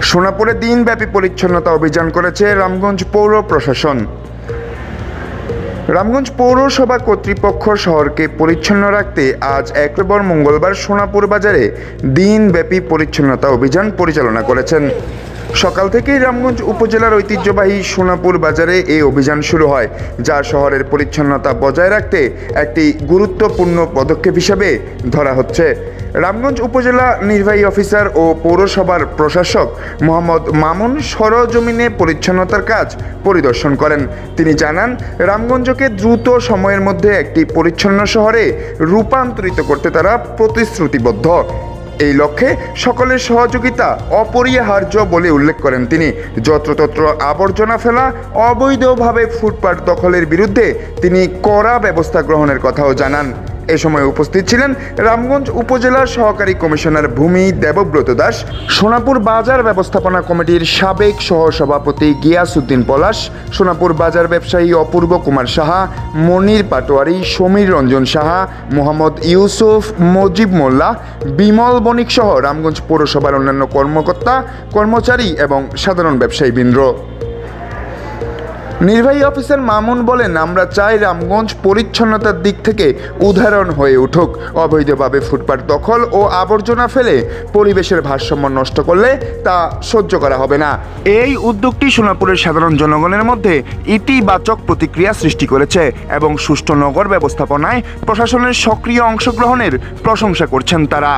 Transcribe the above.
সোনাপুরে দিনব্যাপী পরিচ্ছন্নতা অভিযান করেছে রামগঞ্জ পৌর প্রশাসন। রামগঞ্জ পৌরসভা কর্তৃপক্ষ শহরকে পরিচ্ছন্ন রাখতে আজ ১ অক্টোবর মঙ্গলবার সোনাপুর বাজারে দিনব্যাপী পরিচ্ছন্নতা অভিযান পরিচালনা করেছেন। সকাল থেকেই রামগঞ্জ উপজেলার ঐতিহ্যবাহী সোনাপুর বাজারে এই অভিযান শুরু হয়, যা শহরের পরিচ্ছন্নতা বজায় রাখতে একটি গুরুত্বপূর্ণ পদক্ষেপ হিসেবে ধরা হচ্ছে। রামগঞ্জ উপজেলা নির্বাহী অফিসার ও পৌরসভার প্রশাসক মোহাম্মদ মামুন সরজমিনে পরিচ্ছন্নতার কাজ পরিদর্শন করেন। তিনি জানান, রামগঞ্জকে দ্রুত সময়ের মধ্যে একটি পরিচ্ছন্ন শহরে রূপান্তরিত করতে তারা প্রতিশ্রুতিবদ্ধ। এই লক্ষ্যে সকলের সহযোগিতা অপরিহার্য বলে উল্লেখ করেন তিনি। যত্রতত্র আবর্জনা ফেলা, অবৈধভাবে ফুটপাত দখলের বিরুদ্ধে তিনি কড়া ব্যবস্থা গ্রহণের কথাও জানান। এ সময় উপস্থিত ছিলেন রামগঞ্জ উপজেলার সহকারী কমিশনার ভূমি দেবব্রত দাস, সোনাপুর বাজার ব্যবস্থাপনা কমিটির সাবেক সহসভাপতি গিয়াসউদ্দিন পলাশ, সোনাপুর বাজার ব্যবসায়ী অপূর্ব কুমার সাহা, মনির পাটোয়ারি, সমীর রঞ্জন সাহা, মোহাম্মদ ইউসুফ, মজিব মোল্লা, বিমল বণিক সহ রামগঞ্জ পৌরসভার অন্যান্য কর্মকর্তা, কর্মচারী এবং সাধারণ ব্যবসায়ীবৃন্দ। নির্বাহী অফিসার মামুন বলেন, আমরা চাই রামগঞ্জ পরিচ্ছন্নতার দিক থেকে উদাহরণ হয়ে উঠুক। অবৈধভাবে ফুটপাত দখল ও আবর্জনা ফেলে পরিবেশের ভারসাম্য নষ্ট করলে তা সহ্য করা হবে না। এই উদ্যোগটি সোনাপুরের সাধারণ জনগণের মধ্যে ইতিবাচক প্রতিক্রিয়া সৃষ্টি করেছে এবং সুষ্ঠু নগর ব্যবস্থাপনায় প্রশাসনের সক্রিয় অংশগ্রহণের প্রশংসা করছেন তারা।